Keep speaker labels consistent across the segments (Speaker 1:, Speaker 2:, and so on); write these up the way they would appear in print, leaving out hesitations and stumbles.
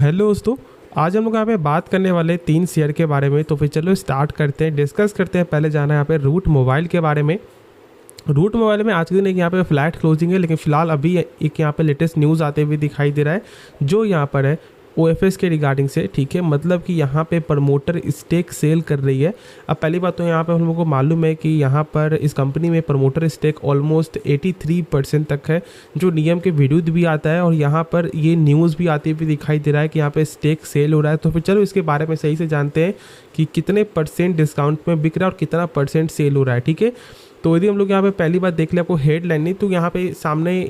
Speaker 1: Hello दोस्तों। आज हम लोग यहाँ पे बात करने वाले 3 शेयर के बारे में। तो फिर चलो स्टार्ट करते हैं, डिस्कस करते हैं। पहले जाना है यहाँ पे रूट मोबाइल के बारे में। रूट मोबाइल में आज के दिन एक यहाँ पे फ्लैट क्लोजिंग है, लेकिन फिलहाल अभी एक यहाँ पे लेटेस्ट न्यूज़ आते हुए दिखाई दे रहा है जो यहाँ पर है OFS के रिगार्डिंग से। ठीक है, मतलब कि यहाँ पे प्रमोटर स्टेक सेल कर रही है। अब पहली बात तो यहाँ पे हम लोगों को मालूम है कि यहाँ पर इस कंपनी में प्रमोटर स्टेक ऑलमोस्ट 83% तक है, जो नियम के विरुद्ध भी आता है। और यहाँ पर ये न्यूज़ भी आती हुई दिखाई दे रहा है कि यहाँ पे स्टेक सेल हो रहा है। तो फिर चलो इसके बारे में सही से जानते हैं कि कितने % डिस्काउंट में बिक रहा है और कितना % सेल हो रहा है। ठीक है, तो यदि हम लोग यहाँ पे पहली बात देख ले, आपको हेडलाइन नहीं तो यहाँ पे सामने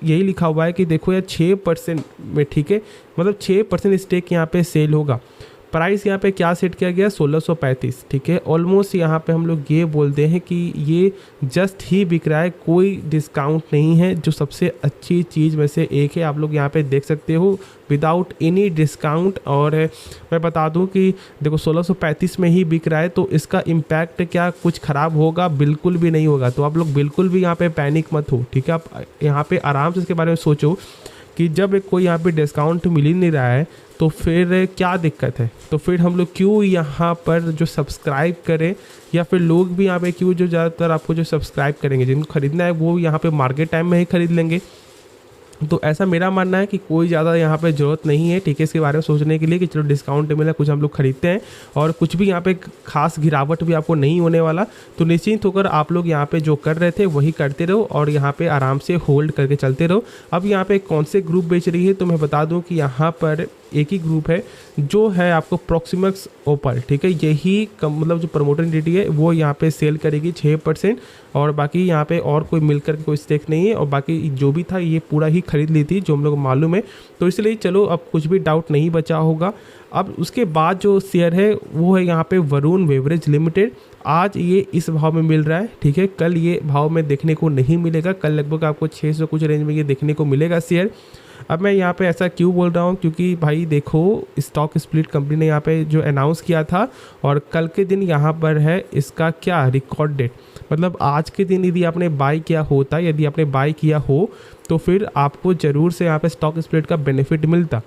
Speaker 1: यही लिखा हुआ है कि देखो यार 6% में। ठीक है, मतलब 6% स्टेक यहाँ पे सेल होगा। प्राइस यहाँ पे क्या सेट किया गया, 1635। ठीक है, ऑलमोस्ट यहाँ पे हम लोग ये बोलते हैं कि ये जस्ट ही बिक रहा है, कोई डिस्काउंट नहीं है, जो सबसे अच्छी चीज़ में से एक है। आप लोग यहाँ पे देख सकते हो विदाउट एनी डिस्काउंट। और मैं बता दूं कि देखो 1635 में ही बिक रहा है, तो इसका इम्पैक्ट क्या कुछ ख़राब होगा? बिल्कुल भी नहीं होगा। तो आप लोग बिल्कुल भी यहाँ पे पैनिक मत हो। ठीक है, आप यहाँ पे आराम से इसके बारे में सोचो कि जब एक कोई यहाँ पे डिस्काउंट मिल ही नहीं रहा है तो फिर क्या दिक्कत है। तो फिर हम लोग क्यों यहाँ पर जो सब्सक्राइब करें, या फिर लोग भी यहाँ पे क्यों, जो ज़्यादातर आपको जो सब्सक्राइब करेंगे, जिनको ख़रीदना है वो यहाँ पे मार्केट टाइम में ही ख़रीद लेंगे। तो ऐसा मेरा मानना है कि कोई ज़्यादा यहाँ पे ज़रूरत नहीं है। ठीक है, इसके बारे में सोचने के लिए कि चलो डिस्काउंट मिला, कुछ हम लोग खरीदते हैं और कुछ भी यहाँ पे खास गिरावट भी आपको नहीं होने वाला। तो निश्चिंत होकर आप लोग यहाँ पे जो कर रहे थे वही करते रहो और यहाँ पे आराम से होल्ड करके चलते रहो। अब यहाँ पे कौन से ग्रुप बेच रही है, तो मैं बता दूँ कि यहाँ पर एक ही ग्रुप है जो है आपको प्रॉक्सिमक्स ओपल। ठीक है, यही मतलब जो प्रमोटर एंटिटी है वो यहाँ पे सेल करेगी 6%, और बाकी यहाँ पे और कोई मिलकर कोई स्टेक नहीं है। और बाकी जो भी था ये पूरा ही खरीद ली थी, जो हम लोग मालूम है। तो इसलिए चलो अब कुछ भी डाउट नहीं बचा होगा। अब उसके बाद जो शेयर है वो है यहाँ पे वरुण बेवरेज लिमिटेड। आज ये इस भाव में मिल रहा है। ठीक है, कल ये भाव में देखने को नहीं मिलेगा, कल लगभग आपको 600 कुछ रेंज में ये देखने को मिलेगा शेयर। अब मैं यहाँ पे ऐसा क्यों बोल रहा हूँ, क्योंकि भाई देखो स्टॉक स्प्लिट कंपनी ने यहाँ पे जो अनाउंस किया था, और कल के दिन यहाँ पर है इसका क्या रिकॉर्ड डेट। मतलब आज के दिन यदि आपने बाई किया होता, यदि आपने बाई किया हो तो फिर आपको ज़रूर से यहाँ पे स्टॉक स्प्लिट का बेनिफिट मिलता,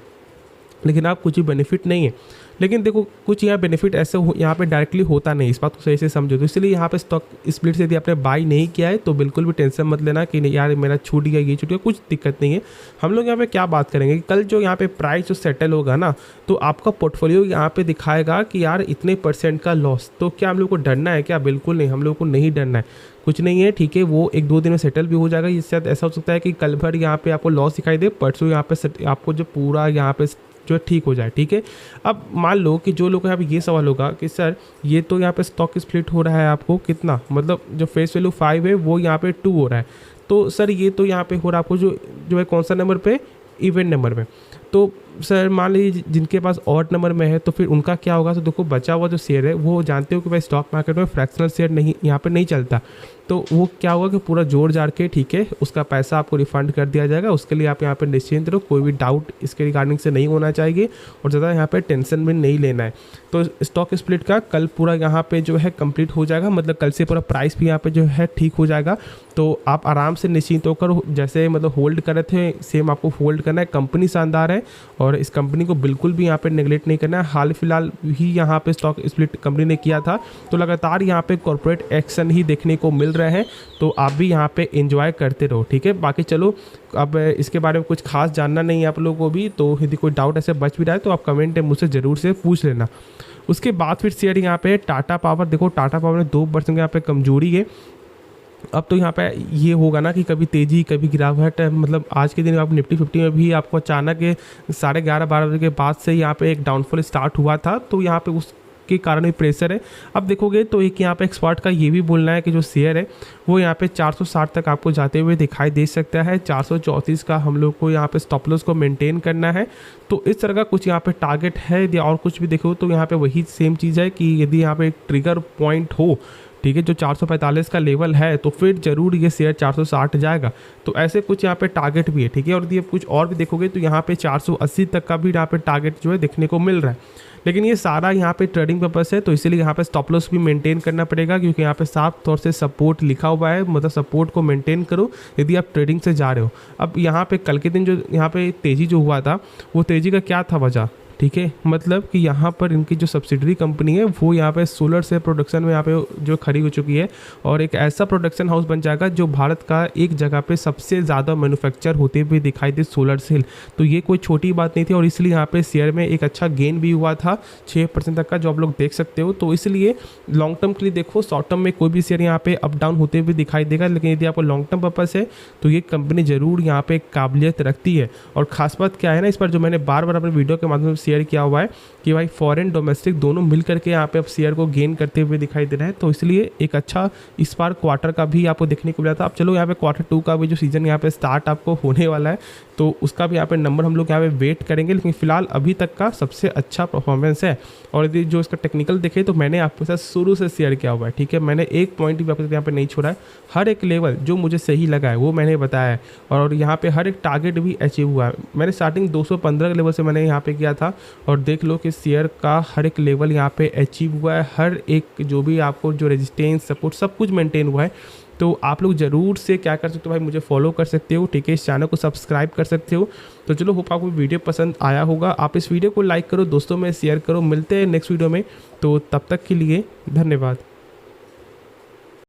Speaker 1: लेकिन आप कुछ भी बेनिफिट नहीं है। लेकिन देखो कुछ यहाँ बेनिफिट ऐसे यहाँ पे डायरेक्टली होता नहीं, इस बात को सही से समझो। तो इसलिए यहाँ पे स्टॉक स्प्लिट से यदि आपने बाई नहीं किया है तो बिल्कुल भी टेंशन मत लेना कि नहीं यार मेरा छूट गया, ये छूट गया, कुछ दिक्कत नहीं है। हम लोग यहाँ पे क्या बात करेंगे कि कल जो यहाँ पे प्राइस जो सेटल होगा ना, तो आपका पोर्टफोलियो यहाँ पे दिखाएगा कि यार इतने % का लॉस। तो क्या हम लोग को डरना है क्या? बिल्कुल नहीं, हम लोग को नहीं डरना है, कुछ नहीं है। ठीक है, वो 1-2 दिन में सेटल भी हो जाएगा। इससे शायद ऐसा हो सकता है कि कल भर यहाँ पे आपको लॉस दिखाई दे, परसों यहाँ पे आपको जो पूरा यहाँ पे जो ठीक हो जाए। ठीक है, अब मान लो कि जो लोग यहाँ पे ये सवाल होगा कि सर ये तो यहाँ पे स्टॉक स्प्लिट हो रहा है आपको कितना, मतलब जो फेस वैल्यू 5 है वो यहाँ पे 2 हो रहा है, तो सर ये तो यहाँ पे हो रहा है आपको जो है कौन सा नंबर पे, इवेंट नंबर में। तो सर मान लीजिए जिनके पास ऑड नंबर में है तो फिर उनका क्या होगा। तो देखो बचा हुआ जो शेयर है वो जानते हो कि भाई स्टॉक मार्केट में फ्रैक्शनल शेयर नहीं यहाँ पे नहीं चलता, तो वो क्या होगा कि पूरा जोड़ जाड़ के ठीक है उसका पैसा आपको रिफंड कर दिया जाएगा। उसके लिए आप यहाँ पे निश्चिंत रहो, कोई भी डाउट इसके रिगार्डिंग से नहीं होना चाहिए और ज़्यादा यहाँ पे टेंशन भी नहीं लेना है। तो स्टॉक स्प्लिट का कल पूरा यहाँ पे जो है कंप्लीट हो जाएगा, मतलब कल से पूरा प्राइस भी यहाँ पे जो है ठीक हो जाएगा। तो आप आराम से निश्चिंत होकर जैसे मतलब होल्ड कर रहे थे सेम आपको होल्ड करना है। कंपनी शानदार है और इस कंपनी को बिल्कुल भी यहाँ पे नेगलेक्ट नहीं करना है। हाल फिलहाल ही यहाँ पे स्टॉक स्प्लिट कंपनी ने किया था, तो लगातार यहाँ पे कॉर्पोरेट एक्शन ही देखने को मिल रहे हैं। तो आप भी यहाँ पे एंजॉय करते रहो। ठीक है, बाकी चलो अब इसके बारे में कुछ खास जानना नहीं है आप लोगों को भी, तो यदि कोई डाउट ऐसे बच भी रहा है तो आप कमेंट में मुझसे ज़रूर से पूछ लेना। उसके बाद फिर शेयर यहाँ पे टाटा पावर। देखो टाटा पावर में 2% यहाँ पे कमजोरी है। अब तो यहाँ पे ये होगा ना कि कभी तेज़ी कभी गिरावट, मतलब आज के दिन आप निफ्टी 50 में भी आपको अचानक 11:30-12 बजे के बाद से यहाँ पे एक डाउनफॉल स्टार्ट हुआ था, तो यहाँ पे उसके कारण भी प्रेशर है। अब देखोगे तो एक यहाँ पे एक्सपर्ट का ये भी बोलना है कि जो शेयर है वो यहाँ पे 460 तक आपको जाते हुए दिखाई दे सकता है। 434 का हम लोग को यहाँ पे स्टॉप लॉस को मेंटेन करना है। तो इस तरह का कुछ यहाँ पे टारगेट है। यदि और कुछ भी देखो तो यहाँ पे वही सेम चीज़ है कि यदि यहाँ पे एक ट्रिगर पॉइंट हो ठीक है, जो 445 का लेवल है तो फिर जरूर ये शेयर 460 जाएगा। तो ऐसे कुछ यहाँ पे टारगेट भी है, ठीक है। और यदि आप कुछ और भी देखोगे तो यहाँ पे 480 तक का भी यहाँ पे टारगेट जो है देखने को मिल रहा है। लेकिन ये सारा यहाँ पे ट्रेडिंग पर्पस है, तो इसीलिए यहाँ पे स्टॉप लॉस भी मेंटेन करना पड़ेगा, क्योंकि यहाँ पे साफ तौर से सपोर्ट लिखा हुआ है, मतलब सपोर्ट को मेंटेन करो यदि आप ट्रेडिंग से जा रहे हो। अब यहाँ पे कल के दिन जो यहाँ पे तेज़ी जो हुआ था, वो तेज़ी का क्या था वजह, ठीक है, मतलब कि यहाँ पर इनकी जो सब्सिडरी कंपनी है वो यहाँ पे सोलर से प्रोडक्शन में यहाँ पे जो खड़ी हो चुकी है, और एक ऐसा प्रोडक्शन हाउस बन जाएगा जो भारत का एक जगह पे सबसे ज़्यादा मैन्युफैक्चर होते हुए दिखाई दे सोलर सेल। तो ये कोई छोटी बात नहीं थी, और इसलिए यहाँ पे शेयर में एक अच्छा गेन भी हुआ था 6% तक का, जो आप लोग देख सकते हो। तो इसलिए लॉन्ग टर्म के लिए देखो, शॉर्ट टर्म में कोई भी शेयर यहाँ पे अप डाउन होते हुए दिखाई देगा, लेकिन यदि आपको लॉन्ग टर्म पर्पस है तो ये कंपनी ज़रूर यहाँ पे काबिलियत रखती है। और खास बात क्या है ना, इस पर जो मैंने बार बार अपने वीडियो के माध्यम से शेयर किया हुआ है कि भाई फॉरेन डोमेस्टिक दोनों मिल करके यहाँ पे अब शेयर को गेन करते हुए दिखाई दे रहा है। तो इसलिए एक अच्छा इस बार क्वार्टर का भी आपको देखने को मिला था। अब चलो यहाँ पे क्वार्टर 2 का भी जो सीजन यहाँ पे स्टार्ट आपको होने वाला है, तो उसका भी यहाँ पे नंबर हम लोग यहाँ पे वेट करेंगे। लेकिन फिलहाल अभी तक का सबसे अच्छा परफॉर्मेंस है। और यदि जो इसका टेक्निकल देखे तो मैंने आपके साथ शुरू से शेयर किया हुआ है, ठीक है, मैंने एक पॉइंट भी आपके साथ यहाँ पे नहीं छोड़ा है। हर एक लेवल जो मुझे सही लगा है वो मैंने बताया है, और यहाँ पे हर एक टारगेट भी अचीव हुआ है। मैंने स्टार्टिंग 215 के लेवल से मैंने यहाँ पे किया था, और देख लो कि शेयर का हर एक लेवल यहाँ पे अचीव हुआ है। हर एक जो भी आपको जो रेजिस्टेंस सपोर्ट सब कुछ मेंटेन हुआ है। तो आप लोग ज़रूर से क्या कर सकते हो भाई, मुझे फॉलो कर सकते हो, ठीक है, इस चैनल को सब्सक्राइब कर सकते हो। तो चलो, होप आपको वीडियो पसंद आया होगा। आप इस वीडियो को लाइक करो, दोस्तों में शेयर करो। मिलते हैं नेक्स्ट वीडियो में, तो तब तक के लिए धन्यवाद।